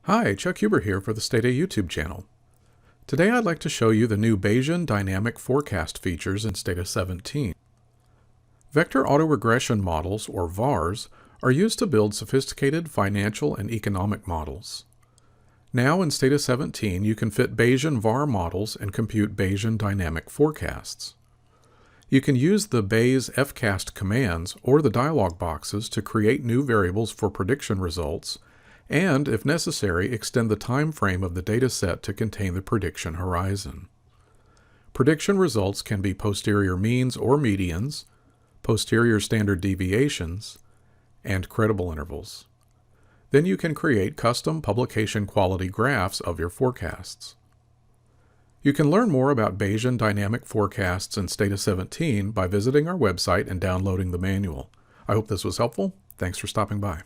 Hi, Chuck Huber here for the Stata YouTube channel. Today I'd like to show you the new Bayesian Dynamic Forecast features in Stata 17. Vector autoregression models, or VARs, are used to build sophisticated financial and economic models. Now in Stata 17 you can fit Bayesian VAR models and compute Bayesian dynamic forecasts. You can use the Bayes FCAST commands or the dialog boxes to create new variables for prediction results, and, if necessary, extend the time frame of the dataset to contain the prediction horizon. Prediction results can be posterior means or medians, posterior standard deviations, and credible intervals. Then you can create custom publication quality graphs of your forecasts. You can learn more about Bayesian dynamic forecasts in Stata 17 by visiting our website and downloading the manual. I hope this was helpful. Thanks for stopping by.